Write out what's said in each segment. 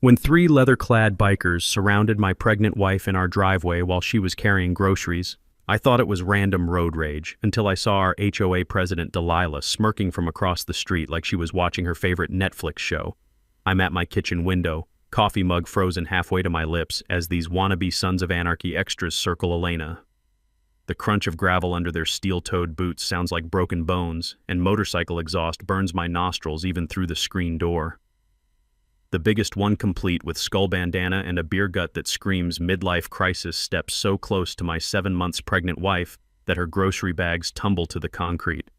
When three leather-clad bikers surrounded my pregnant wife in our driveway while she was carrying groceries, I thought it was random road rage until I saw our HOA president Delilah smirking from across the street like she was watching her favorite Netflix show. I'm at my kitchen window, coffee mug frozen halfway to my lips as these wannabe Sons of Anarchy extras circle Elena. The crunch of gravel under their steel-toed boots sounds like broken bones, and motorcycle exhaust burns my nostrils even through the screen door. The biggest one complete with skull bandana and a beer gut that screams midlife crisis steps so close to my 7 months pregnant wife that her grocery bags tumble to the concrete.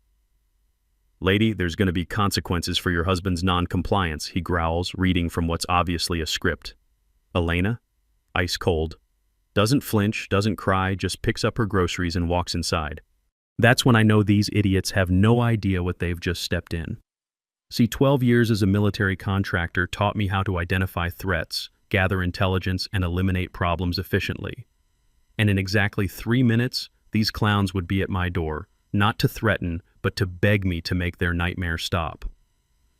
"Lady, there's going to be consequences for your husband's non-compliance," he growls, reading from what's obviously a script. Elena, ice cold, doesn't flinch, doesn't cry, just picks up her groceries and walks inside. That's when I know these idiots have no idea what they've just stepped in. See, 12 years as a military contractor taught me how to identify threats, gather intelligence, and eliminate problems efficiently. And in exactly 3 minutes, these clowns would be at my door, not to threaten, but to beg me to make their nightmare stop.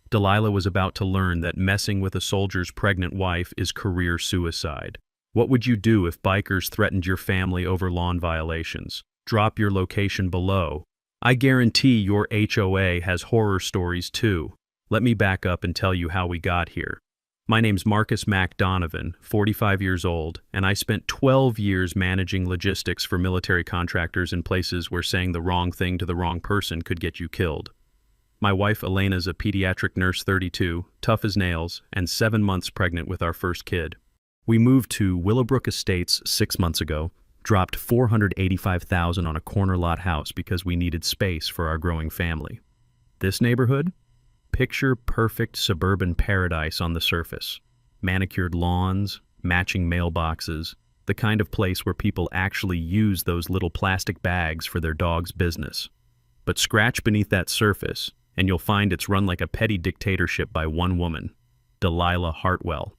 Delilah was about to learn that messing with a soldier's pregnant wife is career suicide. What would you do if bikers threatened your family over lawn violations? Drop your location below. I guarantee your HOA has horror stories too. Let me back up and tell you how we got here. My name's Marcus Mac Donovan, 45 years old, and I spent 12 years managing logistics for military contractors in places where saying the wrong thing to the wrong person could get you killed. My wife Elena's a pediatric nurse, 32, tough as nails, and 7 months pregnant with our first kid. We moved to Willowbrook Estates 6 months ago, dropped $485,000 on a corner lot house because we needed space for our growing family. This neighborhood? Picture perfect suburban paradise on the surface. Manicured lawns, matching mailboxes, the kind of place where people actually use those little plastic bags for their dog's business. But scratch beneath that surface, and you'll find it's run like a petty dictatorship by one woman, Delilah Hartwell.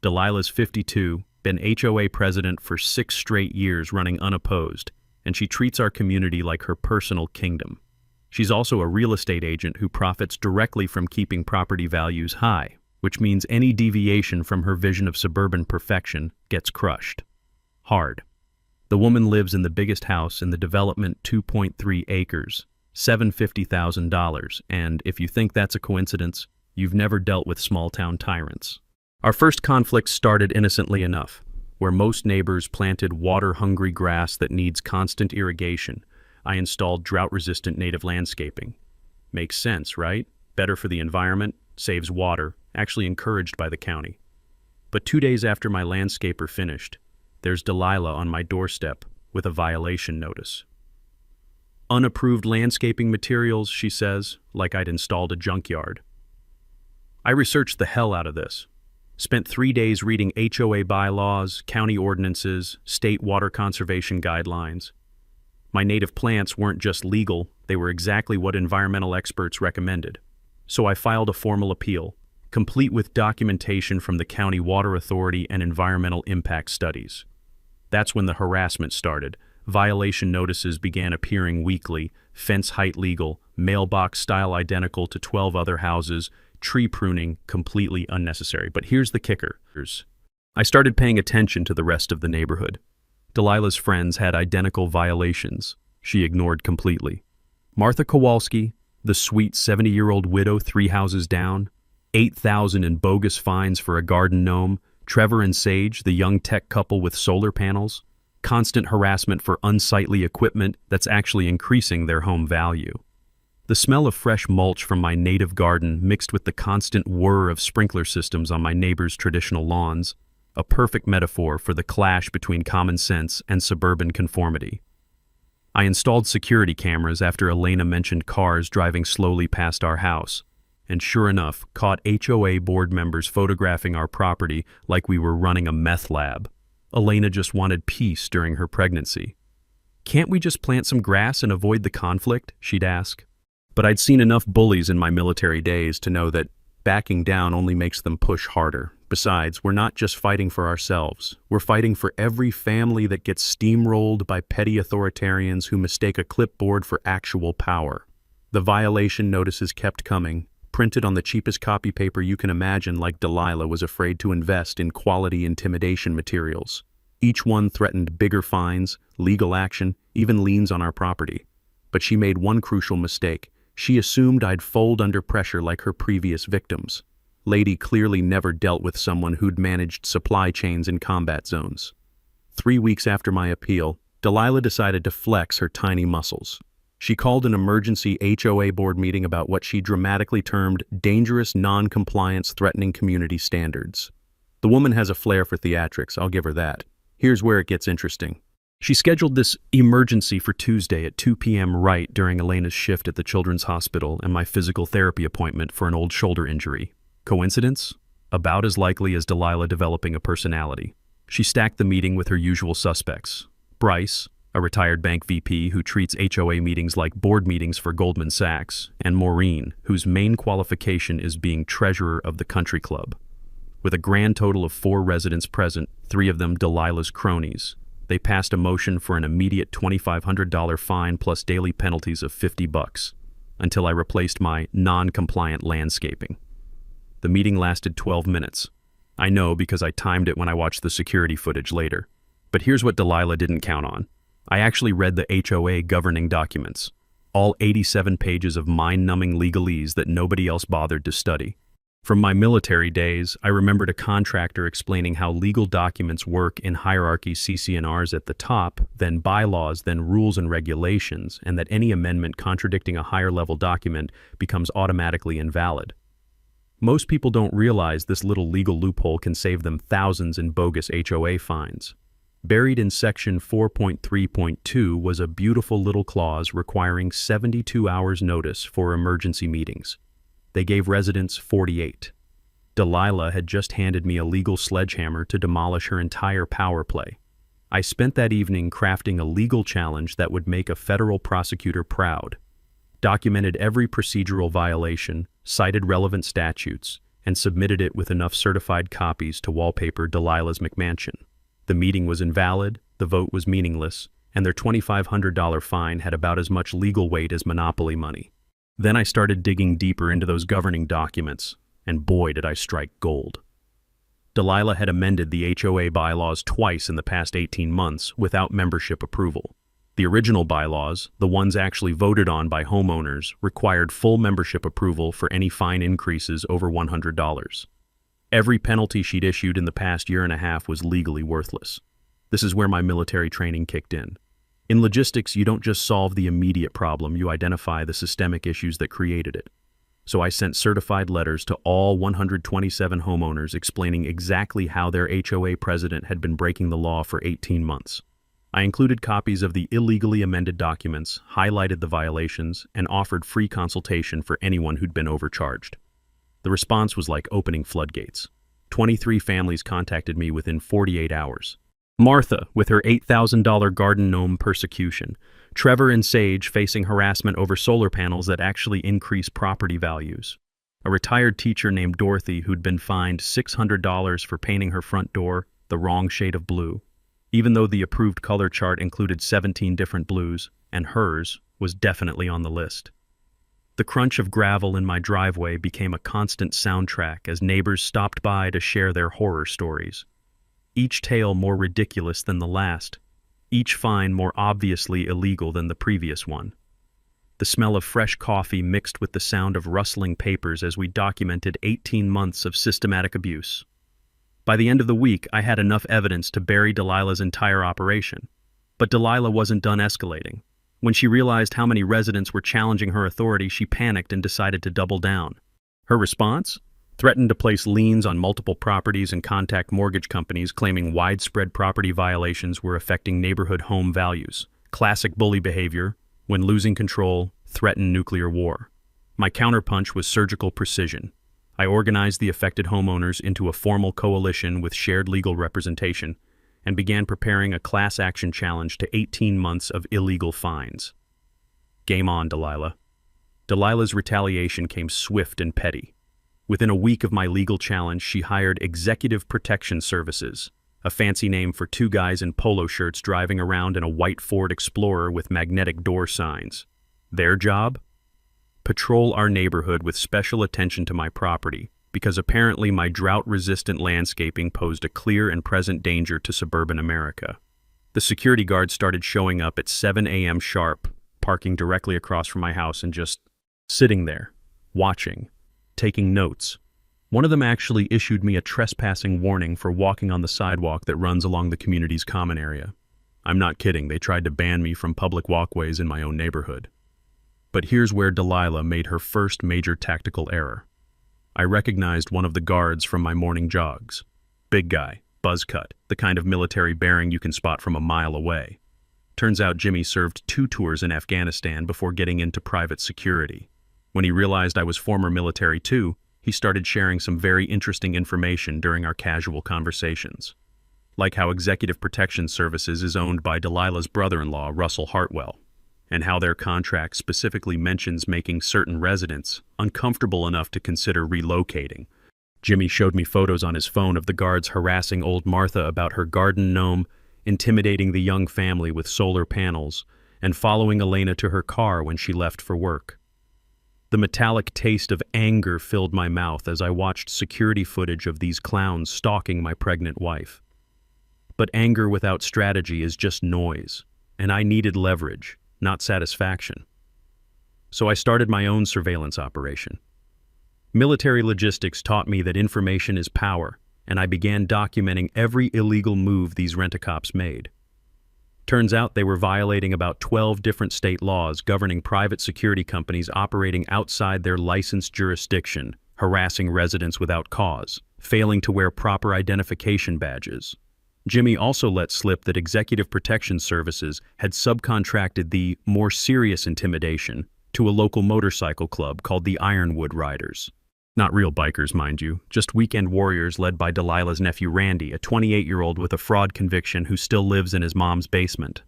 Delilah's 52, been HOA president for 6 straight years running unopposed, and she treats our community like her personal kingdom. She's also a real estate agent who profits directly from keeping property values high, which means any deviation from her vision of suburban perfection gets crushed. Hard. The woman lives in the biggest house in the development, 2.3 acres, $750,000, and if you think that's a coincidence, you've never dealt with small-town tyrants. Our first conflict started innocently enough, where most neighbors planted water-hungry grass that needs constant irrigation. I installed drought-resistant native landscaping. Makes sense, right? Better for the environment, saves water, actually encouraged by the county. But 2 days after my landscaper finished, there's Delilah on my doorstep with a violation notice. "Unapproved landscaping materials," she says, like I'd installed a junkyard. I researched the hell out of this. Spent 3 days reading HOA bylaws, county ordinances, state water conservation guidelines. My native plants weren't just legal, they were exactly what environmental experts recommended. So I filed a formal appeal, complete with documentation from the County Water Authority and environmental impact studies. That's when the harassment started. Violation notices began appearing weekly, fence height legal, mailbox style identical to 12 other houses, tree pruning completely unnecessary. But here's the kicker. I started paying attention to the rest of the neighborhood. Delilah's friends had identical violations. She ignored completely. Martha Kowalski, the sweet 70-year-old widow 3 houses down, $8,000 in bogus fines for a garden gnome, Trevor and Sage, the young tech couple with solar panels, constant harassment for unsightly equipment that's actually increasing their home value. The smell of fresh mulch from my native garden mixed with the constant whir of sprinkler systems on my neighbors' traditional lawns, a perfect metaphor for the clash between common sense and suburban conformity. I installed security cameras after Elena mentioned cars driving slowly past our house, and sure enough, caught HOA board members photographing our property like we were running a meth lab. Elena just wanted peace during her pregnancy. "Can't we just plant some grass and avoid the conflict?" she'd ask. But I'd seen enough bullies in my military days to know that backing down only makes them push harder. Besides, we're not just fighting for ourselves. We're fighting for every family that gets steamrolled by petty authoritarians who mistake a clipboard for actual power. The violation notices kept coming, printed on the cheapest copy paper you can imagine, like Delilah was afraid to invest in quality intimidation materials. Each one threatened bigger fines, legal action, even liens on our property. But she made one crucial mistake. She assumed I'd fold under pressure like her previous victims. Lady clearly never dealt with someone who'd managed supply chains in combat zones. 3 weeks after my appeal, Delilah decided to flex her tiny muscles. She called an emergency HOA board meeting about what she dramatically termed dangerous non-compliance threatening community standards. The woman has a flair for theatrics, I'll give her that. Here's where it gets interesting. She scheduled this emergency for Tuesday at 2 p.m. right during Elena's shift at the Children's Hospital and my physical therapy appointment for an old shoulder injury. Coincidence? About as likely as Delilah developing a personality. She stacked the meeting with her usual suspects. Bryce, a retired bank VP who treats HOA meetings like board meetings for Goldman Sachs, and Maureen, whose main qualification is being treasurer of the country club. With a grand total of 4 residents present, 3 of them Delilah's cronies, they passed a motion for an immediate $2,500 fine plus daily penalties of $50, until I replaced my non-compliant landscaping. The meeting lasted 12 minutes. I know because I timed it when I watched the security footage later. But here's what Delilah didn't count on. I actually read the HOA governing documents, all 87 pages of mind-numbing legalese that nobody else bothered to study. From my military days, I remembered a contractor explaining how legal documents work in hierarchy CC&Rs at the top, then bylaws, then rules and regulations, and that any amendment contradicting a higher-level document becomes automatically invalid. Most people don't realize this little legal loophole can save them thousands in bogus HOA fines. Buried in Section 4.3.2 was a beautiful little clause requiring 72 hours notice for emergency meetings. They gave residents 48. Delilah had just handed me a legal sledgehammer to demolish her entire power play. I spent that evening crafting a legal challenge that would make a federal prosecutor proud. Documented every procedural violation, cited relevant statutes, and submitted it with enough certified copies to wallpaper Delilah's McMansion. The meeting was invalid, the vote was meaningless, and their $2,500 fine had about as much legal weight as monopoly money. Then I started digging deeper into those governing documents, and boy did I strike gold. Delilah had amended the HOA bylaws twice in the past 18 months without membership approval. The original bylaws, the ones actually voted on by homeowners, required full membership approval for any fine increases over $100. Every penalty she'd issued in the past year and a half was legally worthless. This is where my military training kicked in. In logistics, you don't just solve the immediate problem, you identify the systemic issues that created it. So I sent certified letters to all 127 homeowners explaining exactly how their HOA president had been breaking the law for 18 months. I included copies of the illegally amended documents, highlighted the violations, and offered free consultation for anyone who'd been overcharged. The response was like opening floodgates. 23 families contacted me within 48 hours. Martha, with her $8,000 garden gnome persecution. Trevor and Sage facing harassment over solar panels that actually increase property values. A retired teacher named Dorothy who'd been fined $600 for painting her front door the wrong shade of blue, even though the approved color chart included 17 different blues, and hers was definitely on the list. The crunch of gravel in my driveway became a constant soundtrack as neighbors stopped by to share their horror stories. Each tale more ridiculous than the last, each fine more obviously illegal than the previous one. The smell of fresh coffee mixed with the sound of rustling papers as we documented 18 months of systematic abuse. By the end of the week, I had enough evidence to bury Delilah's entire operation. But Delilah wasn't done escalating. When she realized how many residents were challenging her authority, she panicked and decided to double down. Her response? Threatened to place liens on multiple properties and contact mortgage companies claiming widespread property violations were affecting neighborhood home values. Classic bully behavior. When losing control, threaten nuclear war. My counterpunch was surgical precision. I organized the affected homeowners into a formal coalition with shared legal representation and began preparing a class action challenge to 18 months of illegal fines. Game on, Delilah. Delilah's retaliation came swift and petty. Within a week of my legal challenge, she hired Executive Protection Services, a fancy name for 2 guys in polo shirts driving around in a white Ford Explorer with magnetic door signs. Their job? patrol our neighborhood with special attention to my property, because apparently my drought-resistant landscaping posed a clear and present danger to suburban America. The security guards started showing up at 7 a.m. sharp, parking directly across from my house and just sitting there, watching, taking notes. One of them actually issued me a trespassing warning for walking on the sidewalk that runs along the community's common area. I'm not kidding, they tried to ban me from public walkways in my own neighborhood. But here's where Delilah made her first major tactical error. I recognized one of the guards from my morning jogs. Big guy, buzz cut, the kind of military bearing you can spot from a mile away. Turns out Jimmy served 2 tours in Afghanistan before getting into private security. When he realized I was former military too, he started sharing some very interesting information during our casual conversations. Like how Executive Protection Services is owned by Delilah's brother-in-law, Russell Hartwell, and how their contract specifically mentions making certain residents uncomfortable enough to consider relocating. Jimmy showed me photos on his phone of the guards harassing old Martha about her garden gnome, intimidating the young family with solar panels, and following Elena to her car when she left for work. The metallic taste of anger filled my mouth as I watched security footage of these clowns stalking my pregnant wife. But anger without strategy is just noise, and I needed leverage, not satisfaction. So I started my own surveillance operation. Military logistics taught me that information is power, and I began documenting every illegal move these rent-a-cops made. Turns out they were violating about 12 different state laws governing private security companies operating outside their licensed jurisdiction, harassing residents without cause, failing to wear proper identification badges. Jimmy also let slip that Executive Protection Services had subcontracted the more serious intimidation to a local motorcycle club called the Ironwood Riders. Not real bikers, mind you, just weekend warriors led by Delilah's nephew Randy, a 28-year-old with a fraud conviction who still lives in his mom's basement.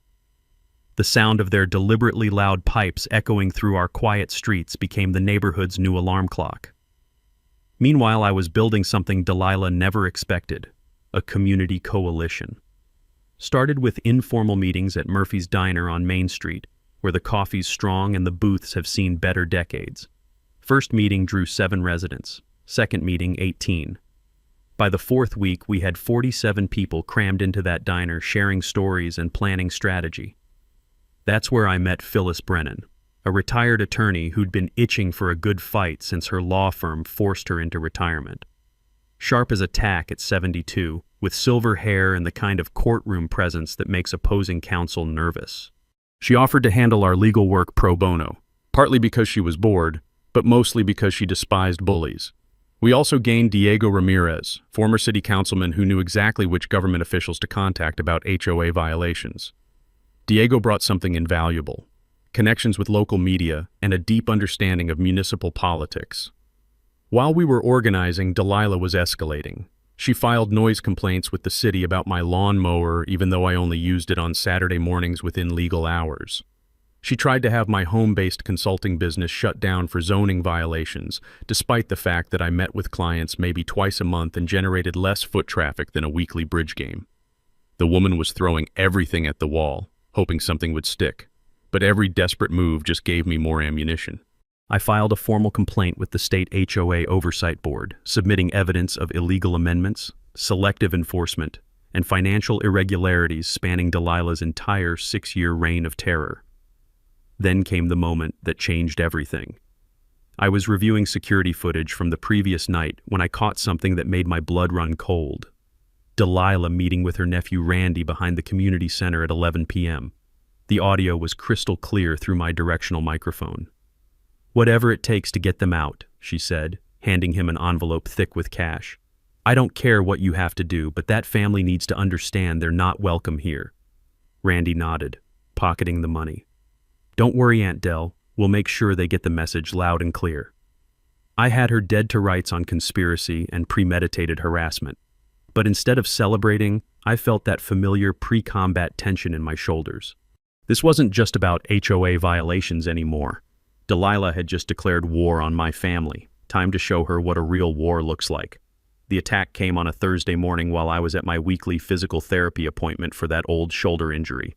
The sound of their deliberately loud pipes echoing through our quiet streets became the neighborhood's new alarm clock. Meanwhile, I was building something Delilah never expected, a community coalition. Started with informal meetings at Murphy's Diner on Main Street, where the coffee's strong and the booths have seen better decades. First meeting drew 7 residents, second meeting 18. By the 4th week, we had 47 people crammed into that diner sharing stories and planning strategy. That's where I met Phyllis Brennan, a retired attorney who'd been itching for a good fight since her law firm forced her into retirement. Sharp as a tack at 72, with silver hair and the kind of courtroom presence that makes opposing counsel nervous. She offered to handle our legal work pro bono, partly because she was bored, but mostly because she despised bullies. We also gained Diego Ramirez, former city councilman who knew exactly which government officials to contact about HOA violations. Diego brought something invaluable: connections with local media and a deep understanding of municipal politics. While we were organizing, Delilah was escalating. She filed noise complaints with the city about my lawnmower, even though I only used it on Saturday mornings within legal hours. She tried to have my home-based consulting business shut down for zoning violations, despite the fact that I met with clients maybe twice a month and generated less foot traffic than a weekly bridge game. The woman was throwing everything at the wall, hoping something would stick, but every desperate move just gave me more ammunition. I filed a formal complaint with the state HOA Oversight Board, submitting evidence of illegal amendments, selective enforcement, and financial irregularities spanning Delilah's entire 6-year reign of terror. Then came the moment that changed everything. I was reviewing security footage from the previous night when I caught something that made my blood run cold. Delilah meeting with her nephew Randy behind the community center at 11 p.m. The audio was crystal clear through my directional microphone. "Whatever it takes to get them out," she said, handing him an envelope thick with cash. "I don't care what you have to do, but that family needs to understand they're not welcome here." Randy nodded, pocketing the money. "Don't worry, Aunt Del, we'll make sure they get the message loud and clear." I had her dead to rights on conspiracy and premeditated harassment. But instead of celebrating, I felt that familiar pre-combat tension in my shoulders. This wasn't just about HOA violations anymore. Delilah had just declared war on my family. Time to show her what a real war looks like. The attack came on a Thursday morning while I was at my weekly physical therapy appointment for that old shoulder injury.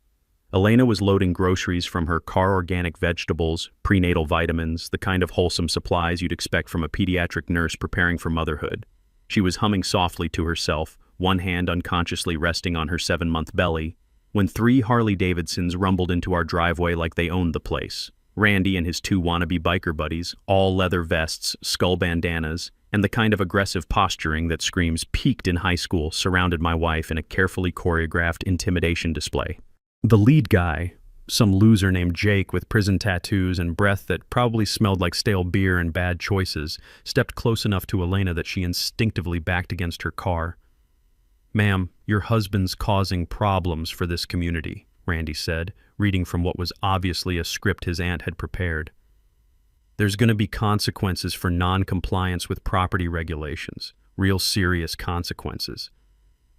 Elena was loading groceries from her car, organic vegetables, prenatal vitamins, the kind of wholesome supplies you'd expect from a pediatric nurse preparing for motherhood. She was humming softly to herself, one hand unconsciously resting on her 7-month belly, when 3 Harley-Davidsons rumbled into our driveway like they owned the place. Randy and his 2 wannabe biker buddies, all leather vests, skull bandanas, and the kind of aggressive posturing that screams peaked in high school, surrounded my wife in a carefully choreographed intimidation display. The lead guy, some loser named Jake with prison tattoos and breath that probably smelled like stale beer and bad choices, stepped close enough to Elena that she instinctively backed against her car. "Ma'am, your husband's causing problems for this community," Randy said, reading from what was obviously a script his aunt had prepared. "There's going to be consequences for non-compliance with property regulations, real serious consequences."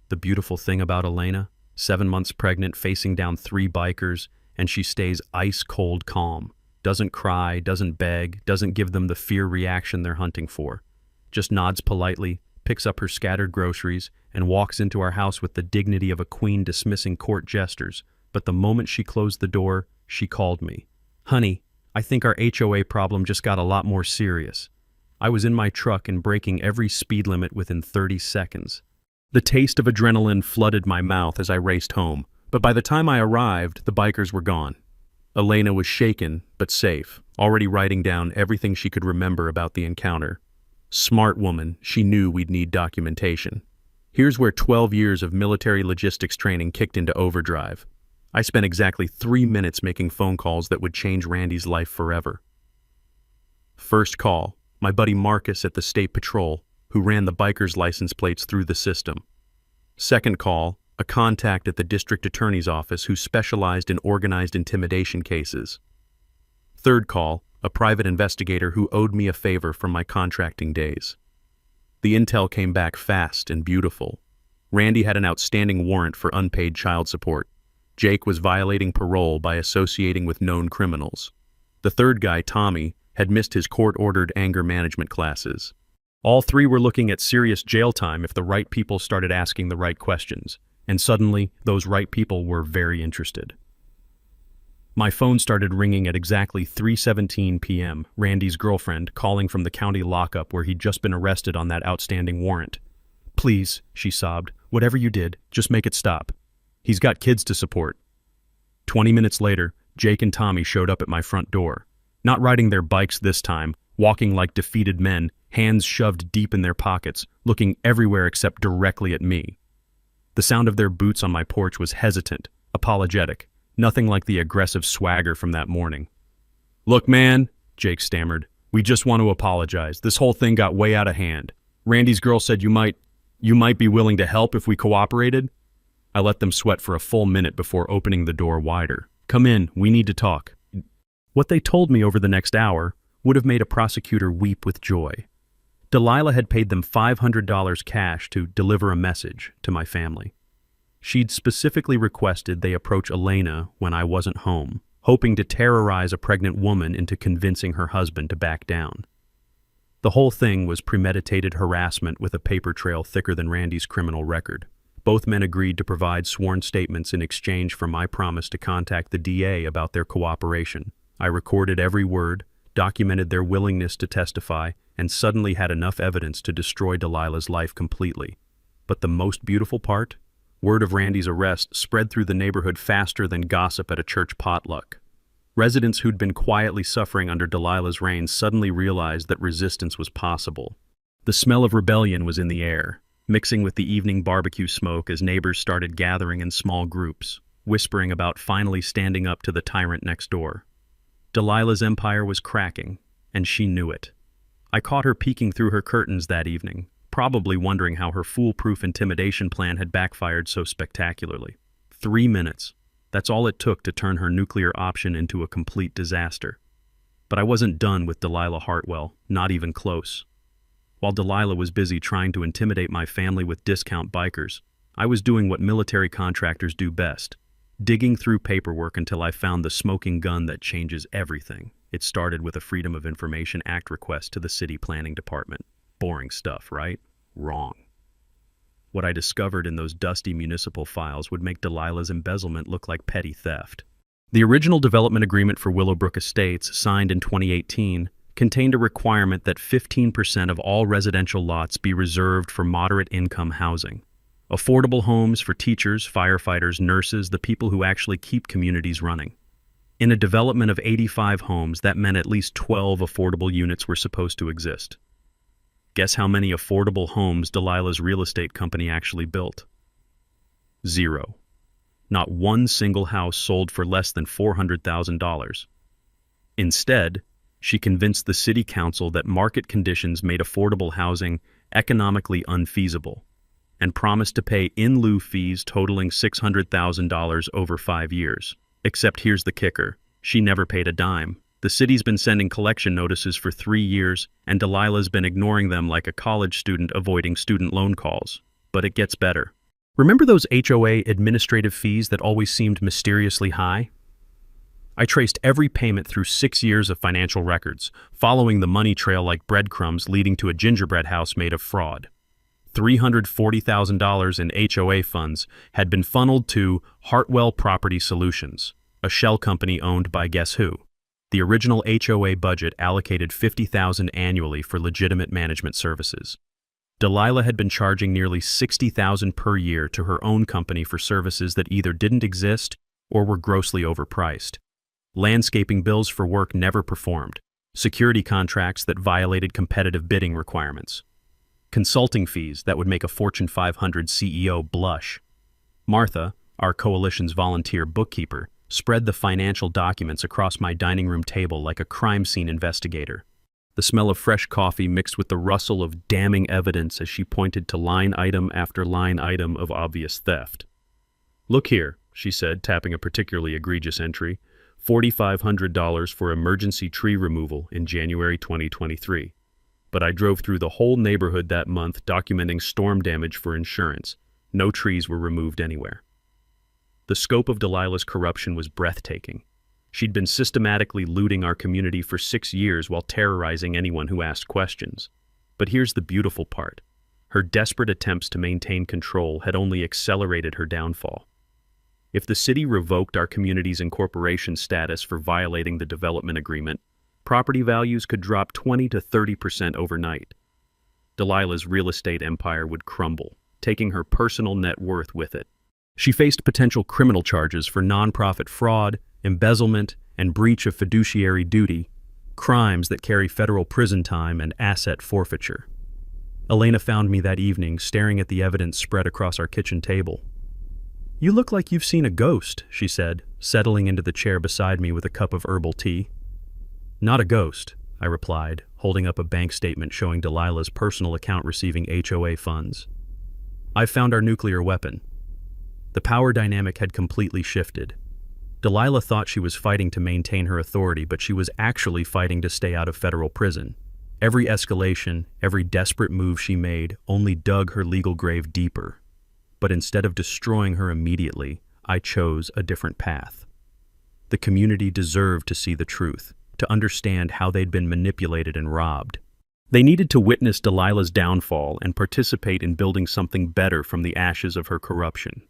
The beautiful thing about Elena, 7 months pregnant, facing down 3 bikers, and she stays ice-cold calm, doesn't cry, doesn't beg, doesn't give them the fear reaction they're hunting for, just nods politely, picks up her scattered groceries, and walks into our house with the dignity of a queen dismissing court jesters. But the moment she closed the door, she called me. "Honey, I think our HOA problem just got a lot more serious." I was in my truck and breaking every speed limit within 30 seconds. The taste of adrenaline flooded my mouth as I raced home, but by the time I arrived, the bikers were gone. Elena was shaken, but safe, already writing down everything she could remember about the encounter. Smart woman, she knew we'd need documentation. Here's where 12 years of military logistics training kicked into overdrive. I spent exactly 3 minutes making phone calls that would change Randy's life forever. First call, my buddy Marcus at the State Patrol, who ran the bikers' license plates through the system. Second call, a contact at the district attorney's office who specialized in organized intimidation cases. Third call, a private investigator who owed me a favor from my contracting days. The intel came back fast and beautiful. Randy had an outstanding warrant for unpaid child support. Jake was violating parole by associating with known criminals. The third guy, Tommy, had missed his court-ordered anger management classes. All 3 were looking at serious jail time if the right people started asking the right questions, and suddenly those right people were very interested. My phone started ringing at exactly 3:17 p.m., Randy's girlfriend calling from the county lockup where he'd just been arrested on that outstanding warrant. "Please," she sobbed, "whatever you did, just make it stop. He's got kids to support." 20 minutes later, Jake and Tommy showed up at my front door. Not riding their bikes this time, walking like defeated men, hands shoved deep in their pockets, looking everywhere except directly at me. The sound of their boots on my porch was hesitant, apologetic, nothing like the aggressive swagger from that morning. "Look, man," Jake stammered, "we just want to apologize. This whole thing got way out of hand. Randy's girl said you might be willing to help if we cooperated." I let them sweat for a full minute before opening the door wider. "Come in, we need to talk." What they told me over the next hour would have made a prosecutor weep with joy. Delilah had paid them $500 cash to deliver a message to my family. She'd specifically requested they approach Elena when I wasn't home, hoping to terrorize a pregnant woman into convincing her husband to back down. The whole thing was premeditated harassment with a paper trail thicker than Randy's criminal record. Both men agreed to provide sworn statements in exchange for my promise to contact the DA about their cooperation. I recorded every word, documented their willingness to testify, and suddenly had enough evidence to destroy Delilah's life completely. But the most beautiful part? Word of Randy's arrest spread through the neighborhood faster than gossip at a church potluck. Residents who'd been quietly suffering under Delilah's reign suddenly realized that resistance was possible. The smell of rebellion was in the air, mixing with the evening barbecue smoke as neighbors started gathering in small groups, whispering about finally standing up to the tyrant next door. Delilah's empire was cracking, and she knew it. I caught her peeking through her curtains that evening, probably wondering how her foolproof intimidation plan had backfired so spectacularly. 3 minutes. That's all it took to turn her nuclear option into a complete disaster. But I wasn't done with Delilah Hartwell, not even close. While Delilah was busy trying to intimidate my family with discount bikers, I was doing what military contractors do best, digging through paperwork until I found the smoking gun that changes everything. It started with a Freedom of Information Act request to the city planning department. Boring stuff, right? Wrong. What I discovered in those dusty municipal files would make Delilah's embezzlement look like petty theft. The original development agreement for Willowbrook Estates, signed in 2018, contained a requirement that 15% of all residential lots be reserved for moderate-income housing. Affordable homes for teachers, firefighters, nurses, the people who actually keep communities running. In a development of 85 homes, that meant at least 12 affordable units were supposed to exist. Guess how many affordable homes Delilah's real estate company actually built? 0. Not one single house sold for less than $400,000. Instead, she convinced the city council that market conditions made affordable housing economically unfeasible, and promised to pay in lieu fees totaling $600,000 over 5 years. Except here's the kicker. She never paid a dime. The city's been sending collection notices for 3 years, and Delilah's been ignoring them like a college student avoiding student loan calls. But it gets better. Remember those HOA administrative fees that always seemed mysteriously high? I traced every payment through 6 years of financial records, following the money trail like breadcrumbs leading to a gingerbread house made of fraud. $340,000 in HOA funds had been funneled to Hartwell Property Solutions, a shell company owned by guess who? The original HOA budget allocated $50,000 annually for legitimate management services. Delilah had been charging nearly $60,000 per year to her own company for services that either didn't exist or were grossly overpriced. Landscaping bills for work never performed, security contracts that violated competitive bidding requirements, consulting fees that would make a Fortune 500 CEO blush. Martha, our coalition's volunteer bookkeeper, spread the financial documents across my dining room table like a crime scene investigator. The smell of fresh coffee mixed with the rustle of damning evidence as she pointed to line item after line item of obvious theft. "Look here," she said, tapping a particularly egregious entry, $4,500 for emergency tree removal in January 2023. But I drove through the whole neighborhood that month documenting storm damage for insurance. No trees were removed anywhere. The scope of Delilah's corruption was breathtaking. She'd been systematically looting our community for 6 years while terrorizing anyone who asked questions. But here's the beautiful part. Her desperate attempts to maintain control had only accelerated her downfall. If the city revoked our community's incorporation status for violating the development agreement, property values could drop 20 to 30% overnight. Delilah's real estate empire would crumble, taking her personal net worth with it. She faced potential criminal charges for nonprofit fraud, embezzlement, and breach of fiduciary duty, crimes that carry federal prison time and asset forfeiture. Elena found me that evening, staring at the evidence spread across our kitchen table. "You look like you've seen a ghost," she said, settling into the chair beside me with a cup of herbal tea. "Not a ghost," I replied, holding up a bank statement showing Delilah's personal account receiving HOA funds. "I found our nuclear weapon." The power dynamic had completely shifted. Delilah thought she was fighting to maintain her authority, but she was actually fighting to stay out of federal prison. Every escalation, every desperate move she made only dug her legal grave deeper. But instead of destroying her immediately, I chose a different path. The community deserved to see the truth, to understand how they'd been manipulated and robbed. They needed to witness Delilah's downfall and participate in building something better from the ashes of her corruption.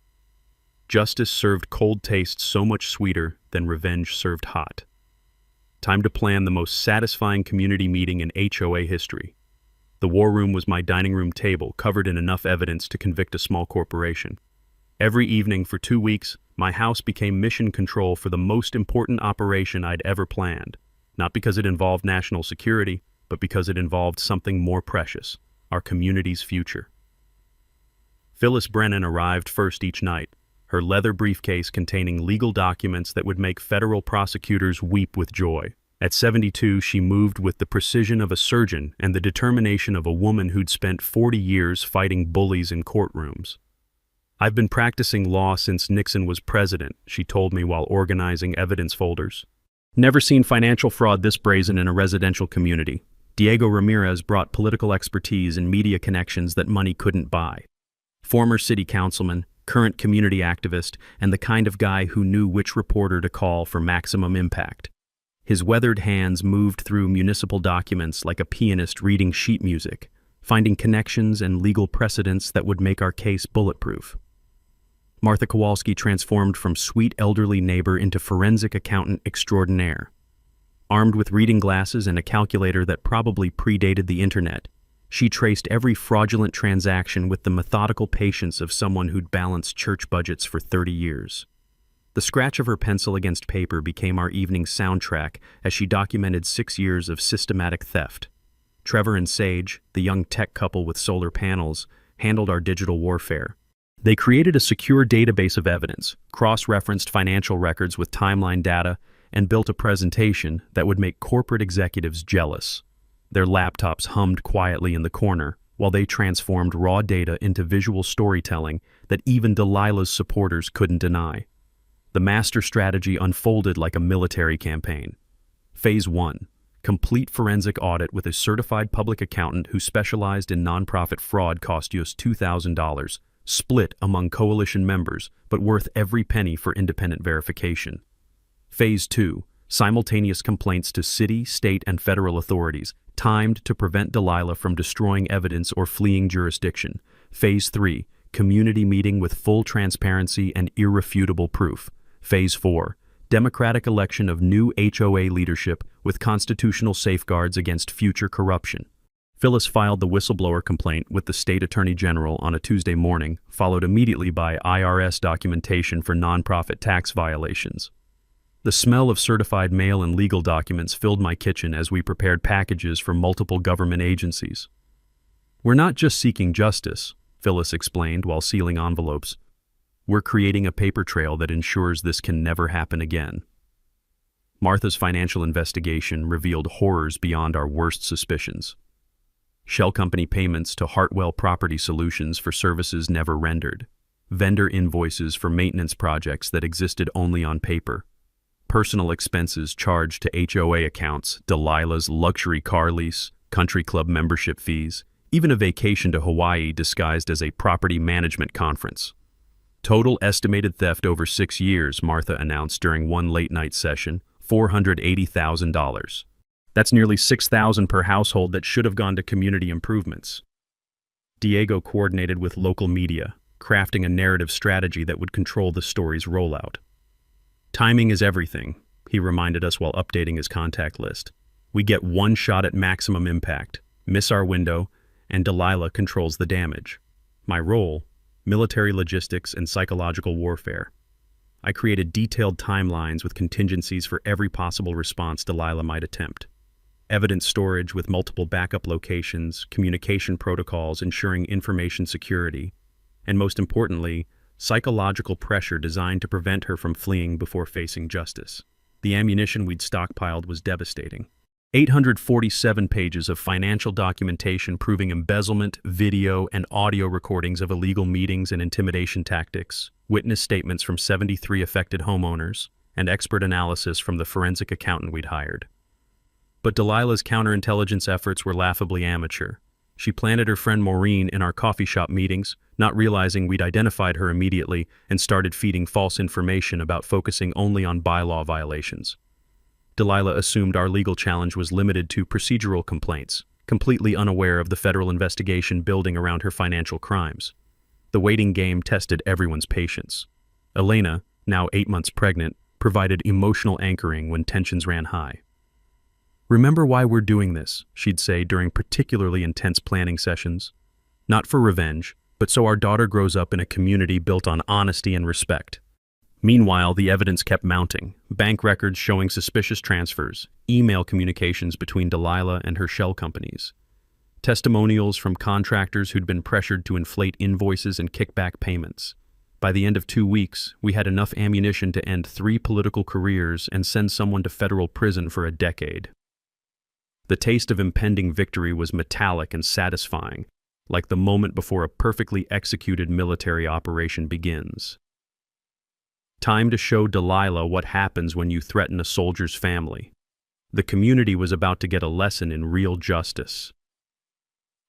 Justice served cold tastes so much sweeter than revenge served hot. Time to plan the most satisfying community meeting in HOA history. The war room was my dining room table, covered in enough evidence to convict a small corporation. Every evening for 2 weeks, my house became mission control for the most important operation I'd ever planned. Not because it involved national security, but because it involved something more precious, our community's future. Phyllis Brennan arrived first each night, her leather briefcase containing legal documents that would make federal prosecutors weep with joy. At 72, she moved with the precision of a surgeon and the determination of a woman who'd spent 40 years fighting bullies in courtrooms. "I've been practicing law since Nixon was president," she told me while organizing evidence folders. "Never seen financial fraud this brazen in a residential community." Diego Ramirez brought political expertise and media connections that money couldn't buy. Former city councilman, current community activist, and the kind of guy who knew which reporter to call for maximum impact. His weathered hands moved through municipal documents like a pianist reading sheet music, finding connections and legal precedents that would make our case bulletproof. Martha Kowalski transformed from sweet elderly neighbor into forensic accountant extraordinaire. Armed with reading glasses and a calculator that probably predated the internet, she traced every fraudulent transaction with the methodical patience of someone who'd balanced church budgets for 30 years. The scratch of her pencil against paper became our evening soundtrack as she documented 6 years of systematic theft. Trevor and Sage, the young tech couple with solar panels, handled our digital warfare. They created a secure database of evidence, cross-referenced financial records with timeline data, and built a presentation that would make corporate executives jealous. Their laptops hummed quietly in the corner, while they transformed raw data into visual storytelling that even Delilah's supporters couldn't deny. The master strategy unfolded like a military campaign. Phase 1. Complete forensic audit with a certified public accountant who specialized in nonprofit fraud cost us $2,000, split among coalition members, but worth every penny for independent verification. Phase 2. Simultaneous complaints to city, state, and federal authorities, timed to prevent Delilah from destroying evidence or fleeing jurisdiction. Phase 3. Community meeting with full transparency and irrefutable proof. Phase 4. Democratic election of new HOA leadership with constitutional safeguards against future corruption. Phyllis filed the whistleblower complaint with the state attorney general on a Tuesday morning, followed immediately by IRS documentation for nonprofit tax violations. The smell of certified mail and legal documents filled my kitchen as we prepared packages for multiple government agencies. "We're not just seeking justice," Phyllis explained while sealing envelopes. "We're creating a paper trail that ensures this can never happen again." Martha's financial investigation revealed horrors beyond our worst suspicions. Shell company payments to Hartwell Property Solutions for services never rendered. Vendor invoices for maintenance projects that existed only on paper. Personal expenses charged to HOA accounts, Delilah's luxury car lease, country club membership fees, even a vacation to Hawaii disguised as a property management conference. Total estimated theft over 6 years, Martha announced during one late-night session, $480,000. That's nearly $6,000 per household that should have gone to community improvements. Diego coordinated with local media, crafting a narrative strategy that would control the story's rollout. "Timing is everything," he reminded us while updating his contact list. "We get one shot at maximum impact, miss our window, and Delilah controls the damage." My role: military logistics and psychological warfare. I created detailed timelines with contingencies for every possible response Delilah might attempt. Evidence storage with multiple backup locations, communication protocols ensuring information security, and most importantly, psychological pressure designed to prevent her from fleeing before facing justice. The ammunition we'd stockpiled was devastating. 847 pages of financial documentation proving embezzlement, video, and audio recordings of illegal meetings and intimidation tactics, witness statements from 73 affected homeowners, and expert analysis from the forensic accountant we'd hired. But Delilah's counterintelligence efforts were laughably amateur. She planted her friend Maureen in our coffee shop meetings, not realizing we'd identified her immediately, and started feeding false information about focusing only on bylaw violations. Delilah assumed our legal challenge was limited to procedural complaints, completely unaware of the federal investigation building around her financial crimes. The waiting game tested everyone's patience. Elena, now 8 months pregnant, provided emotional anchoring when tensions ran high. "Remember why we're doing this," she'd say during particularly intense planning sessions. "Not for revenge, but so our daughter grows up in a community built on honesty and respect." Meanwhile, the evidence kept mounting. Bank records showing suspicious transfers, email communications between Delilah and her shell companies, testimonials from contractors who'd been pressured to inflate invoices and kickback payments. By the end of 2 weeks, we had enough ammunition to end 3 political careers and send someone to federal prison for a decade. The taste of impending victory was metallic and satisfying, like the moment before a perfectly executed military operation begins. Time to show Delilah what happens when you threaten a soldier's family. The community was about to get a lesson in real justice.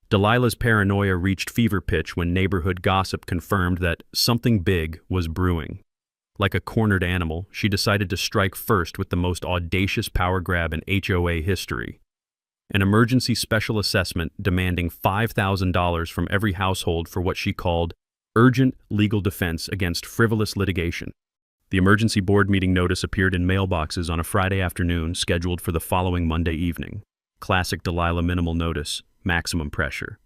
Delilah's paranoia reached fever pitch when neighborhood gossip confirmed that something big was brewing. Like a cornered animal, she decided to strike first with the most audacious power grab in HOA history. An emergency special assessment demanding $5,000 from every household for what she called Urgent legal defense against frivolous litigation. The emergency board meeting notice appeared in mailboxes on a Friday afternoon, scheduled for the following Monday evening. Classic Delilah minimal notice, maximum pressure.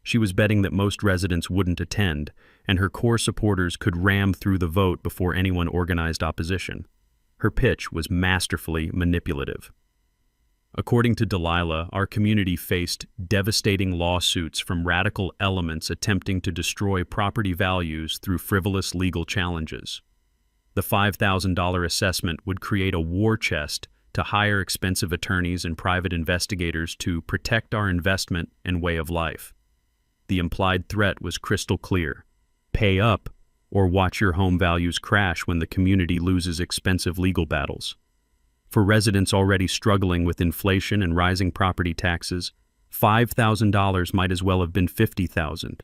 She was betting that most residents wouldn't attend, and her core supporters could ram through the vote before anyone organized opposition. Her pitch was masterfully manipulative. According to Delilah, our community faced devastating lawsuits from radical elements attempting to destroy property values through frivolous legal challenges. The $5,000 assessment would create a war chest to hire expensive attorneys and private investigators to protect our investment and way of life. The implied threat was crystal clear: pay up or watch your home values crash when the community loses expensive legal battles. For residents already struggling with inflation and rising property taxes, $5,000 might as well have been $50,000.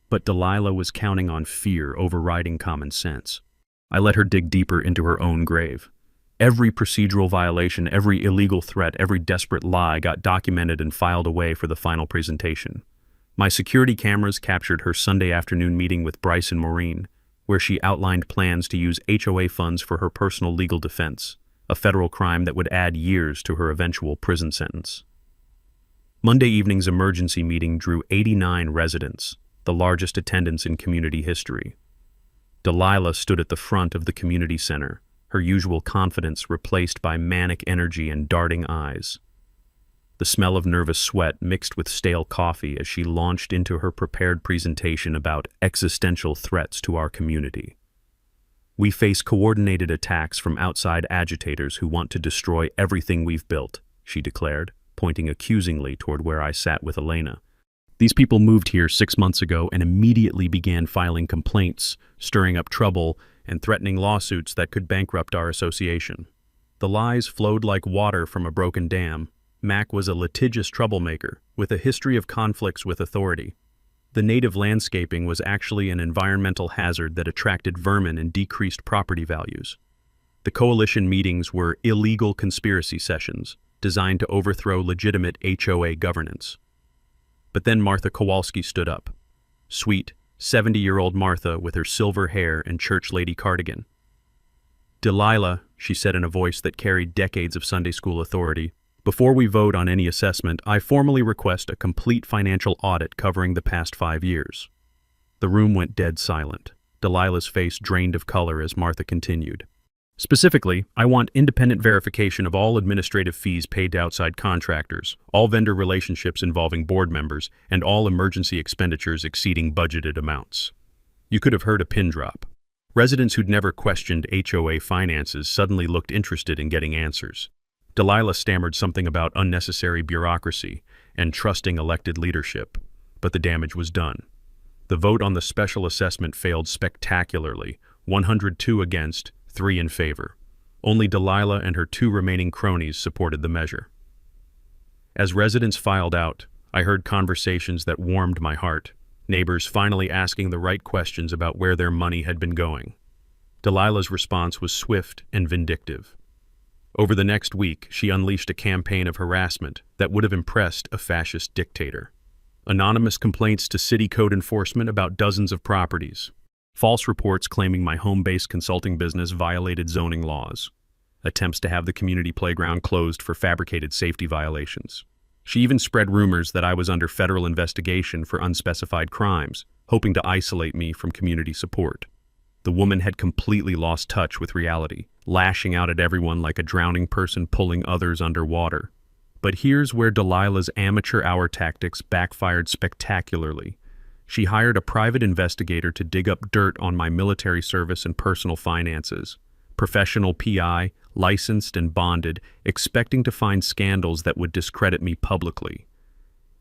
But Delilah was counting on fear overriding common sense. I let her dig deeper into her own grave. Every procedural violation, every illegal threat, every desperate lie got documented and filed away for the final presentation. My security cameras captured her Sunday afternoon meeting with Bryce and Maureen, where she outlined plans to use HOA funds for her personal legal defense, a federal crime that would add years to her eventual prison sentence. Monday evening's emergency meeting drew 89 residents, the largest attendance in community history. Delilah stood at the front of the community center, her usual confidence replaced by manic energy and darting eyes. The smell of nervous sweat mixed with stale coffee as she launched into her prepared presentation about existential threats to our community. We face coordinated attacks from outside agitators who want to destroy everything we've built, she declared, pointing accusingly toward where I sat with Elena. These people moved here 6 months ago and immediately began filing complaints, stirring up trouble, and threatening lawsuits that could bankrupt our association. The lies flowed like water from a broken dam. Mac was a litigious troublemaker, with a history of conflicts with authority. The native landscaping was actually an environmental hazard that attracted vermin and decreased property values. The coalition meetings were illegal conspiracy sessions, designed to overthrow legitimate HOA governance. But then Martha Kowalski stood up. Sweet, 70-year-old Martha with her silver hair and church lady cardigan. "Delilah," she said in a voice that carried decades of Sunday school authority, "before we vote on any assessment, I formally request a complete financial audit covering the past 5 years." The room went dead silent. Delilah's face drained of color as Martha continued. "Specifically, I want independent verification of all administrative fees paid to outside contractors, all vendor relationships involving board members, and all emergency expenditures exceeding budgeted amounts." You could have heard a pin drop. Residents who'd never questioned HOA finances suddenly looked interested in getting answers. Delilah stammered something about unnecessary bureaucracy and trusting elected leadership, but the damage was done. The vote on the special assessment failed spectacularly, 102 against, 3 in favor. Only Delilah and her 2 remaining cronies supported the measure. As residents filed out, I heard conversations that warmed my heart, neighbors finally asking the right questions about where their money had been going. Delilah's response was swift and vindictive. Over the next week, she unleashed a campaign of harassment that would have impressed a fascist dictator. Anonymous complaints to city code enforcement about dozens of properties. False reports claiming my home-based consulting business violated zoning laws. Attempts to have the community playground closed for fabricated safety violations. She even spread rumors that I was under federal investigation for unspecified crimes, hoping to isolate me from community support. The woman had completely lost touch with reality, lashing out at everyone like a drowning person pulling others underwater. But here's where Delilah's amateur hour tactics backfired spectacularly. She hired a private investigator to dig up dirt on my military service and personal finances. Professional PI, licensed and bonded, expecting to find scandals that would discredit me publicly.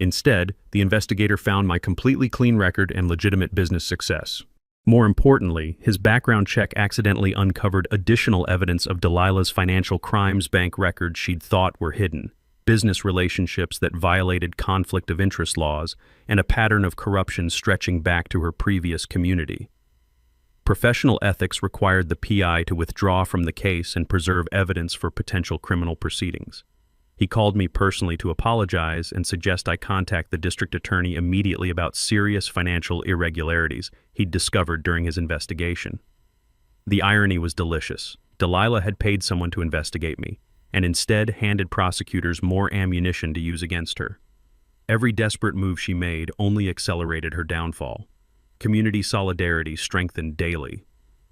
Instead, the investigator found my completely clean record and legitimate business success. More importantly, his background check accidentally uncovered additional evidence of Delilah's financial crimes bank records she'd thought were hidden, business relationships that violated conflict of interest laws, and a pattern of corruption stretching back to her previous community. Professional ethics required the PI to withdraw from the case and preserve evidence for potential criminal proceedings. He called me personally to apologize and suggest I contact the district attorney immediately about serious financial irregularities he'd discovered during his investigation. The irony was delicious. Delilah had paid someone to investigate me, and instead handed prosecutors more ammunition to use against her. Every desperate move she made only accelerated her downfall. Community solidarity strengthened daily.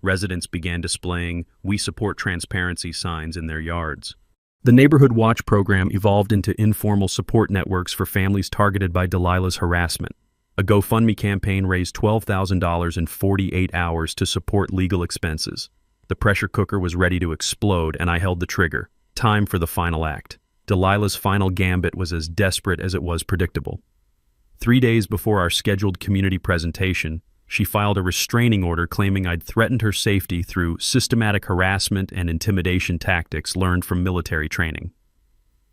Residents began displaying "We support transparency" signs in their yards. The Neighborhood Watch program evolved into informal support networks for families targeted by Delilah's harassment. A GoFundMe campaign raised $12,000 in 48 hours to support legal expenses. The pressure cooker was ready to explode, and I held the trigger. Time for the final act. Delilah's final gambit was as desperate as it was predictable. 3 days before our scheduled community presentation, she filed a restraining order claiming I'd threatened her safety through systematic harassment and intimidation tactics learned from military training.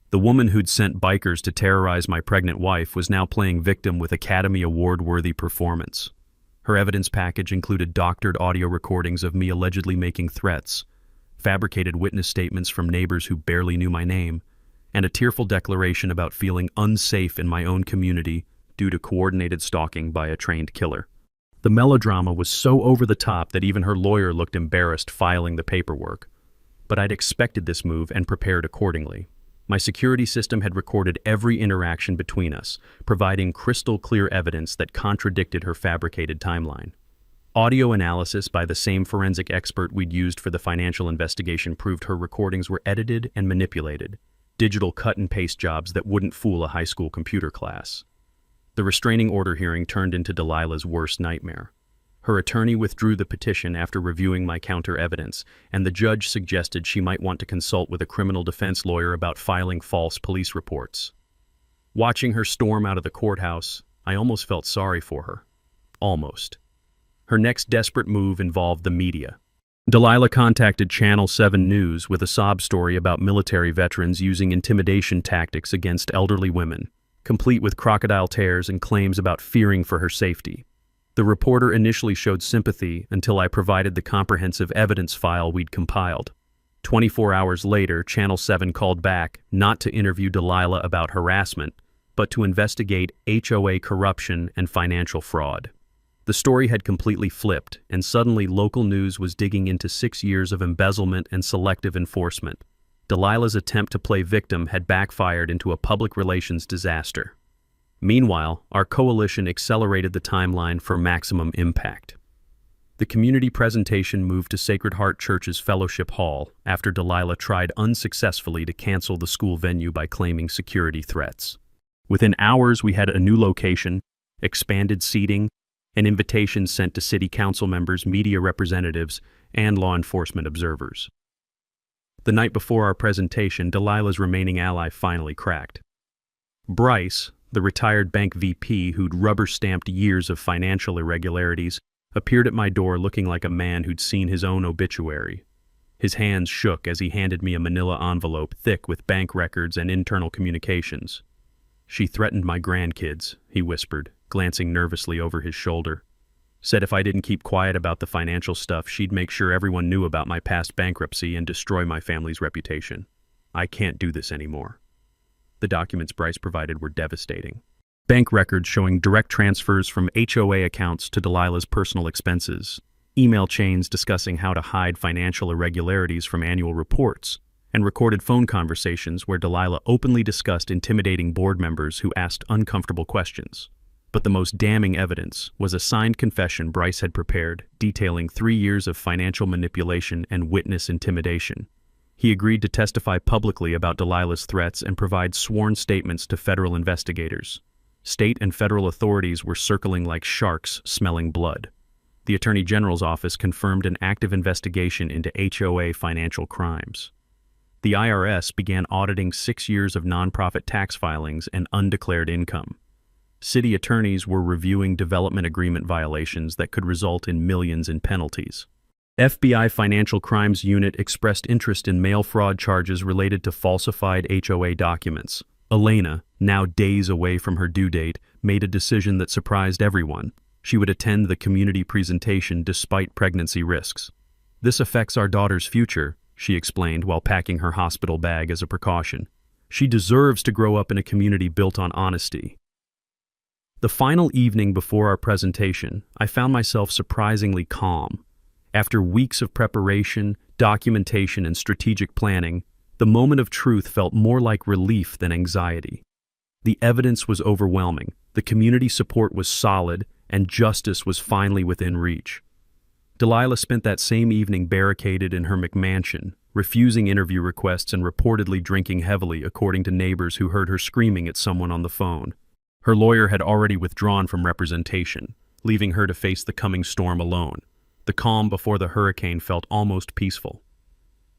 The woman who'd sent bikers to terrorize my pregnant wife was now playing victim with Academy Award-worthy performance. Her evidence package included doctored audio recordings of me allegedly making threats, fabricated witness statements from neighbors who barely knew my name, and a tearful declaration about feeling unsafe in my own community due to coordinated stalking by a trained killer. The melodrama was so over the top that even her lawyer looked embarrassed filing the paperwork. But I'd expected this move and prepared accordingly. My security system had recorded every interaction between us, providing crystal clear evidence that contradicted her fabricated timeline. Audio analysis by the same forensic expert we'd used for the financial investigation proved her recordings were edited and manipulated, digital cut-and-paste jobs that wouldn't fool a high school computer class. The restraining order hearing turned into Delilah's worst nightmare. Her attorney withdrew the petition after reviewing my counter-evidence, and the judge suggested she might want to consult with a criminal defense lawyer about filing false police reports. Watching her storm out of the courthouse, I almost felt sorry for her. Almost. Her next desperate move involved the media. Delilah contacted Channel 7 News with a sob story about military veterans using intimidation tactics against elderly women, complete with crocodile tears and claims about fearing for her safety. The reporter initially showed sympathy until I provided the comprehensive evidence file we'd compiled. 24 hours later, Channel 7 called back not to interview Delilah about harassment, but to investigate HOA corruption and financial fraud. The story had completely flipped, and suddenly local news was digging into 6 years of embezzlement and selective enforcement. Delilah's attempt to play victim had backfired into a public relations disaster. Meanwhile, our coalition accelerated the timeline for maximum impact. The community presentation moved to Sacred Heart Church's Fellowship Hall after Delilah tried unsuccessfully to cancel the school venue by claiming security threats. Within hours, we had a new location, expanded seating, and invitations sent to city council members, media representatives, and law enforcement observers. The night before our presentation, Delilah's remaining ally finally cracked. Bryce, the retired bank VP who'd rubber-stamped years of financial irregularities, appeared at my door looking like a man who'd seen his own obituary. His hands shook as he handed me a manila envelope thick with bank records and internal communications. "She threatened my grandkids," he whispered, glancing nervously over his shoulder. "Said if I didn't keep quiet about the financial stuff, she'd make sure everyone knew about my past bankruptcy and destroy my family's reputation. I can't do this anymore." The documents Bryce provided were devastating. Bank records showing direct transfers from HOA accounts to Delilah's personal expenses, email chains discussing how to hide financial irregularities from annual reports, and recorded phone conversations where Delilah openly discussed intimidating board members who asked uncomfortable questions. But the most damning evidence was a signed confession Bryce had prepared, detailing 3 years of financial manipulation and witness intimidation. He agreed to testify publicly about Delilah's threats and provide sworn statements to federal investigators. State and federal authorities were circling like sharks smelling blood. The Attorney General's office confirmed an active investigation into HOA financial crimes. The IRS began auditing 6 years of nonprofit tax filings and undeclared income. City attorneys were reviewing development agreement violations that could result in millions in penalties. FBI Financial Crimes Unit expressed interest in mail fraud charges related to falsified HOA documents. Elena, now days away from her due date, made a decision that surprised everyone. She would attend the community presentation despite pregnancy risks. "This affects our daughter's future," she explained while packing her hospital bag as a precaution. She deserves to grow up in a community built on honesty. The final evening before our presentation, I found myself surprisingly calm. After weeks of preparation, documentation, and strategic planning, the moment of truth felt more like relief than anxiety. The evidence was overwhelming, the community support was solid, and justice was finally within reach. Delilah spent that same evening barricaded in her McMansion, refusing interview requests and reportedly drinking heavily, according to neighbors who heard her screaming at someone on the phone. Her lawyer had already withdrawn from representation, leaving her to face the coming storm alone. The calm before the hurricane felt almost peaceful.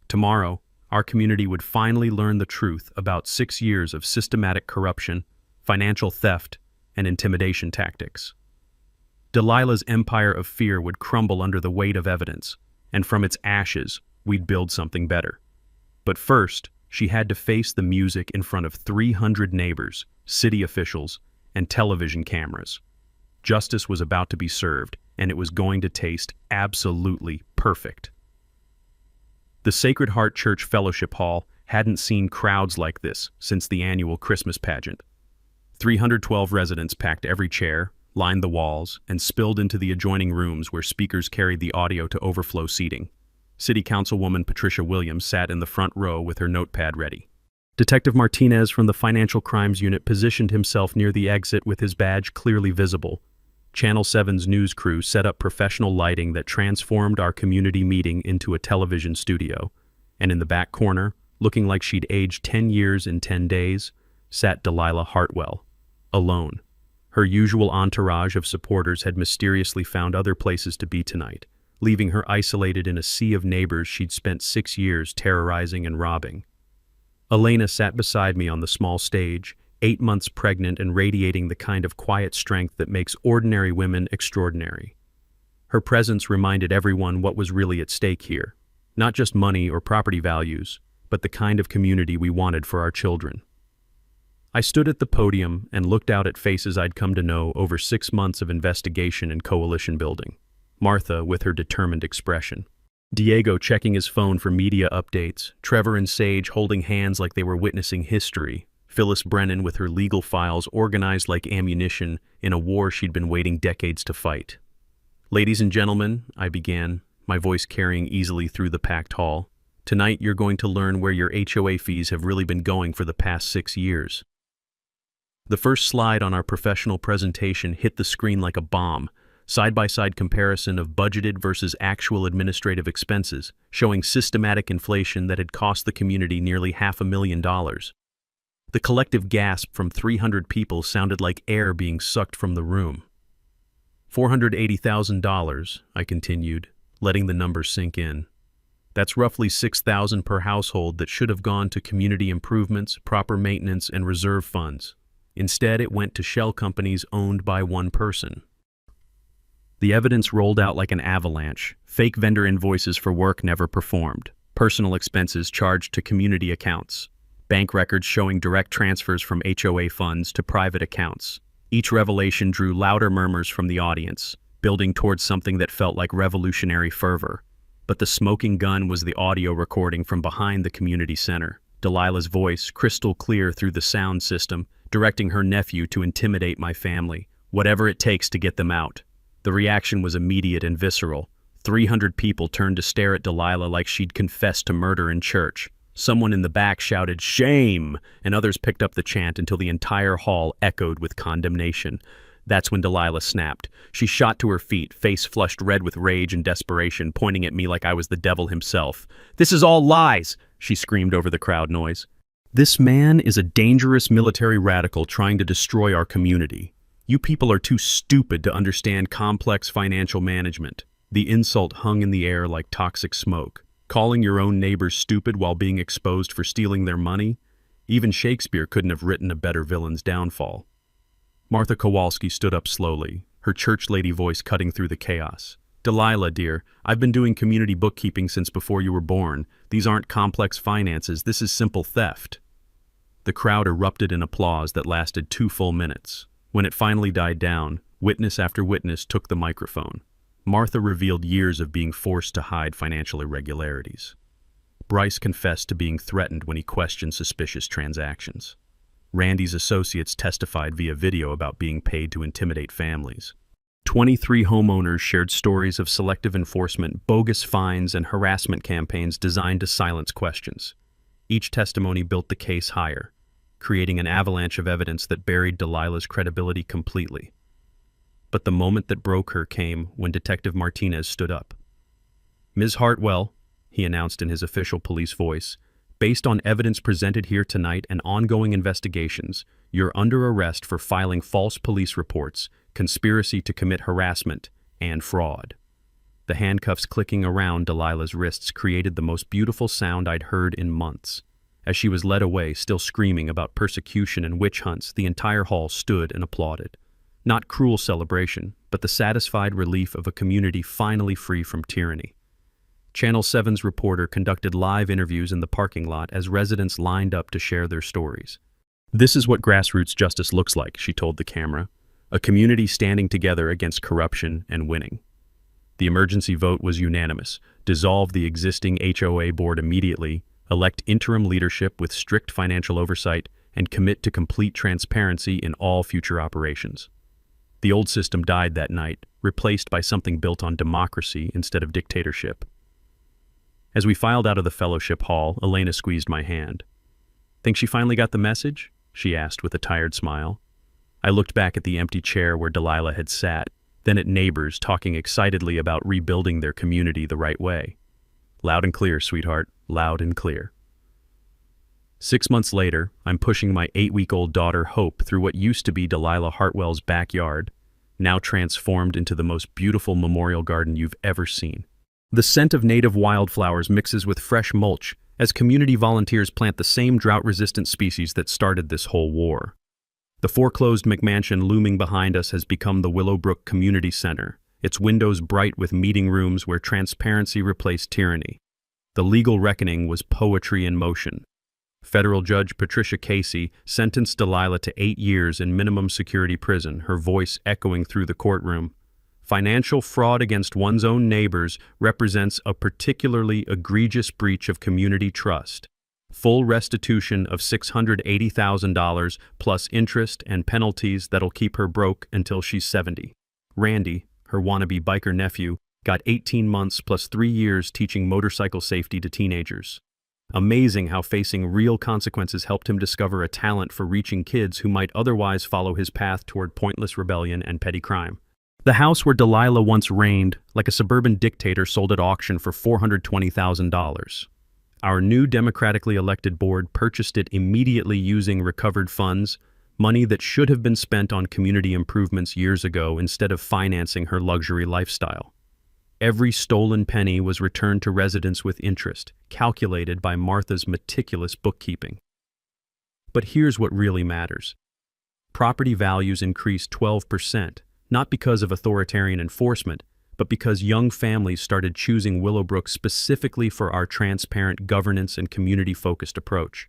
Tomorrow, our community would finally learn the truth about 6 years of systematic corruption, financial theft, and intimidation tactics. Delilah's empire of fear would crumble under the weight of evidence, and from its ashes, we'd build something better. But first, she had to face the music in front of 300 neighbors, city officials, and television cameras. Justice was about to be served, and it was going to taste absolutely perfect. The Sacred Heart Church Fellowship Hall hadn't seen crowds like this since the annual Christmas pageant. 312 residents packed every chair, lined the walls, and spilled into the adjoining rooms where speakers carried the audio to overflow seating. City Councilwoman Patricia Williams sat in the front row with her notepad ready. Detective Martinez from the Financial Crimes Unit positioned himself near the exit with his badge clearly visible. Channel 7's news crew set up professional lighting that transformed our community meeting into a television studio. And in the back corner, looking like she'd aged 10 years in 10 days, sat Delilah Hartwell, alone. Her usual entourage of supporters had mysteriously found other places to be tonight, leaving her isolated in a sea of neighbors she'd spent 6 years terrorizing and robbing. Elena sat beside me on the small stage, 8 months pregnant and radiating the kind of quiet strength that makes ordinary women extraordinary. Her presence reminded everyone what was really at stake here. Not just money or property values, but the kind of community we wanted for our children. I stood at the podium and looked out at faces I'd come to know over 6 months of investigation and coalition building. Martha with her determined expression. Diego checking his phone for media updates, Trevor and Sage holding hands like they were witnessing history, Phyllis Brennan with her legal files organized like ammunition in a war she'd been waiting decades to fight. "Ladies and gentlemen," I began, my voice carrying easily through the packed hall, "tonight you're going to learn where your HOA fees have really been going for the past 6 years." The first slide on our professional presentation hit the screen like a bomb, side-by-side comparison of budgeted versus actual administrative expenses, showing systematic inflation that had cost the community nearly $500,000. The collective gasp from 300 people sounded like air being sucked from the room. $480,000, I continued, letting the number sink in. That's roughly $6,000 per household that should have gone to community improvements, proper maintenance, and reserve funds. Instead, it went to shell companies owned by one person. The evidence rolled out like an avalanche. Fake vendor invoices for work never performed. Personal expenses charged to community accounts. Bank records showing direct transfers from HOA funds to private accounts. Each revelation drew louder murmurs from the audience, building towards something that felt like revolutionary fervor. But the smoking gun was the audio recording from behind the community center. Delilah's voice, crystal clear through the sound system, directing her nephew to intimidate my family, whatever it takes to get them out. The reaction was immediate and visceral. 300 people turned to stare at Delilah like she'd confessed to murder in church. Someone in the back shouted, "Shame!" and others picked up the chant until the entire hall echoed with condemnation. That's when Delilah snapped. She shot to her feet, face flushed red with rage and desperation, pointing at me like I was the devil himself. "This is all lies!" she screamed over the crowd noise. "This man is a dangerous military radical trying to destroy our community. You people are too stupid to understand complex financial management." The insult hung in the air like toxic smoke. Calling your own neighbors stupid while being exposed for stealing their money? Even Shakespeare couldn't have written a better villain's downfall. Martha Kowalski stood up slowly, her church lady voice cutting through the chaos. "Delilah, dear, I've been doing community bookkeeping since before you were born. These aren't complex finances, this is simple theft." The crowd erupted in applause that lasted 2 full minutes. When it finally died down, witness after witness took the microphone. Martha revealed years of being forced to hide financial irregularities. Bryce confessed to being threatened when he questioned suspicious transactions. Randy's associates testified via video about being paid to intimidate families. 23 homeowners shared stories of selective enforcement, bogus fines, and harassment campaigns designed to silence questions. Each testimony built the case higher, creating an avalanche of evidence that buried Delilah's credibility completely. But the moment that broke her came when Detective Martinez stood up. "Ms. Hartwell," he announced in his official police voice, "based on evidence presented here tonight and ongoing investigations, you're under arrest for filing false police reports, conspiracy to commit harassment, and fraud." The handcuffs clicking around Delilah's wrists created the most beautiful sound I'd heard in months. As she was led away, still screaming about persecution and witch hunts, the entire hall stood and applauded. Not cruel celebration, but the satisfied relief of a community finally free from tyranny. Channel 7's reporter conducted live interviews in the parking lot as residents lined up to share their stories. "This is what grassroots justice looks like," she told the camera. "A community standing together against corruption and winning." The emergency vote was unanimous. Dissolve the existing HOA board immediately, elect interim leadership with strict financial oversight, and commit to complete transparency in all future operations. The old system died that night, replaced by something built on democracy instead of dictatorship. As we filed out of the fellowship hall, Elena squeezed my hand. "Think she finally got the message?" she asked with a tired smile. I looked back at the empty chair where Delilah had sat, then at neighbors talking excitedly about rebuilding their community the right way. "Loud and clear, sweetheart, loud and clear." 6 months later, I'm pushing my 8-week-old daughter Hope through what used to be Delilah Hartwell's backyard, now transformed into the most beautiful memorial garden you've ever seen. The scent of native wildflowers mixes with fresh mulch as community volunteers plant the same drought-resistant species that started this whole war. The foreclosed McMansion looming behind us has become the Willowbrook Community Center, its windows bright with meeting rooms where transparency replaced tyranny. The legal reckoning was poetry in motion. Federal Judge Patricia Casey sentenced Delilah to 8 years in minimum security prison, her voice echoing through the courtroom. Financial fraud against one's own neighbors represents a particularly egregious breach of community trust. Full restitution of $680,000 plus interest and penalties that'll keep her broke until she's 70. Randy, her wannabe biker nephew, got 18 months plus 3 years teaching motorcycle safety to teenagers. Amazing how facing real consequences helped him discover a talent for reaching kids who might otherwise follow his path toward pointless rebellion and petty crime. The house where Delilah once reigned, like a suburban dictator, sold at auction for $420,000. Our new democratically elected board purchased it immediately using recovered funds, money that should have been spent on community improvements years ago instead of financing her luxury lifestyle. Every stolen penny was returned to residents with interest, calculated by Martha's meticulous bookkeeping. But here's what really matters. Property values increased 12%, not because of authoritarian enforcement, but because young families started choosing Willowbrook specifically for our transparent governance and community-focused approach.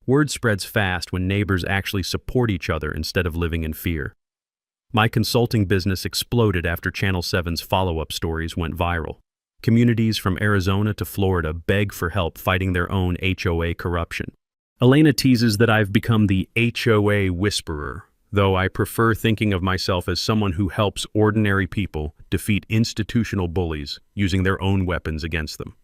Word spreads fast when neighbors actually support each other instead of living in fear. My consulting business exploded after Channel 7's follow-up stories went viral. Communities from Arizona to Florida beg for help fighting their own HOA corruption. Elena teases that I've become the HOA whisperer, though I prefer thinking of myself as someone who helps ordinary people defeat institutional bullies using their own weapons against them.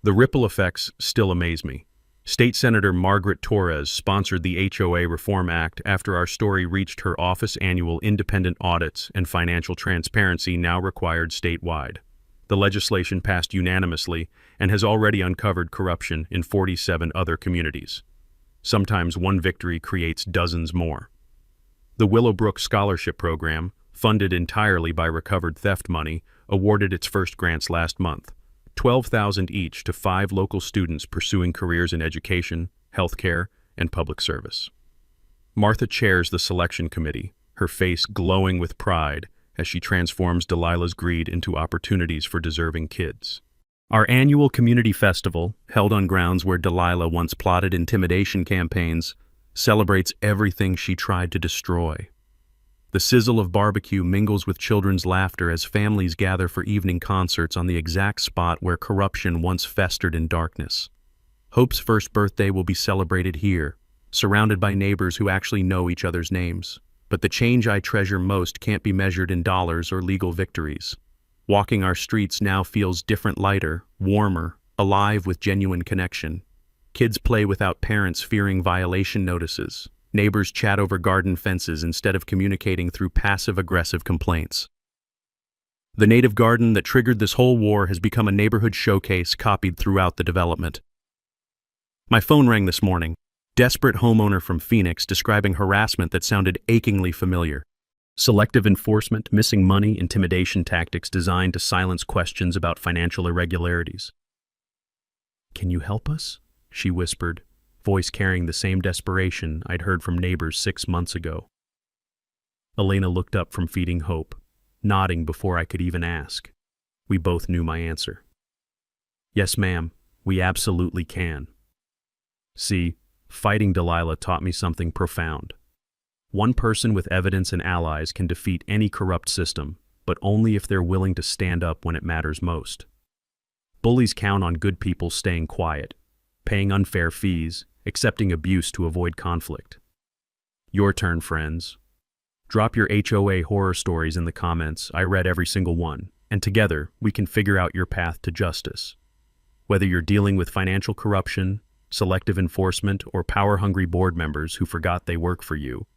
The ripple effects still amaze me. State Senator Margaret Torres sponsored the HOA Reform Act after our story reached her office. Annual independent audits and financial transparency now required statewide. The legislation passed unanimously and has already uncovered corruption in 47 other communities. Sometimes one victory creates dozens more. The Willowbrook Scholarship Program, funded entirely by recovered theft money, awarded its first grants last month, $12,000 each to 5 local students pursuing careers in education, healthcare, and public service. Martha chairs the selection committee, her face glowing with pride as she transforms Delilah's greed into opportunities for deserving kids. Our annual community festival, held on grounds where Delilah once plotted intimidation campaigns, celebrates everything she tried to destroy. The sizzle of barbecue mingles with children's laughter as families gather for evening concerts on the exact spot where corruption once festered in darkness. Hope's first birthday will be celebrated here, surrounded by neighbors who actually know each other's names. But the change I treasure most can't be measured in dollars or legal victories. Walking our streets now feels different, lighter, warmer, alive with genuine connection. Kids play without parents fearing violation notices. Neighbors chat over garden fences instead of communicating through passive-aggressive complaints. The native garden that triggered this whole war has become a neighborhood showcase copied throughout the development. My phone rang this morning. Desperate homeowner from Phoenix describing harassment that sounded achingly familiar. Selective enforcement, missing money, intimidation tactics designed to silence questions about financial irregularities. "Can you help us?" she whispered, voice carrying the same desperation I'd heard from neighbors 6 months ago. Elena looked up from feeding Hope, nodding before I could even ask. We both knew my answer. "Yes, ma'am, we absolutely can." See, fighting Delilah taught me something profound. One person with evidence and allies can defeat any corrupt system, but only if they're willing to stand up when it matters most. Bullies count on good people staying quiet, paying unfair fees, accepting abuse to avoid conflict. Your turn, friends. Drop your HOA horror stories in the comments. I read every single one, and together we can figure out your path to justice. Whether you're dealing with financial corruption, selective enforcement, or power-hungry board members who forgot they work for you,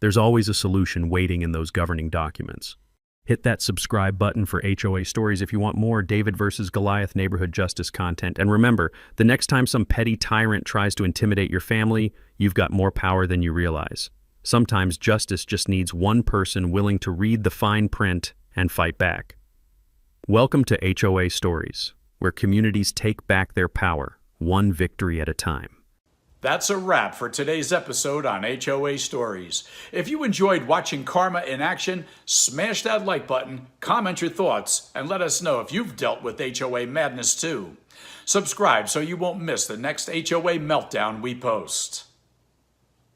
there's always a solution waiting in those governing documents. Hit that subscribe button for HOA stories if you want more David versus Goliath neighborhood justice content. And remember, the next time some petty tyrant tries to intimidate your family, you've got more power than you realize. Sometimes justice just needs one person willing to read the fine print and fight back. Welcome to HOA Stories, where communities take back their power, one victory at a time. That's a wrap for today's episode on HOA Stories. If you enjoyed watching Karma in action, smash that like button, comment your thoughts, and let us know if you've dealt with HOA madness too. Subscribe so you won't miss the next HOA meltdown we post.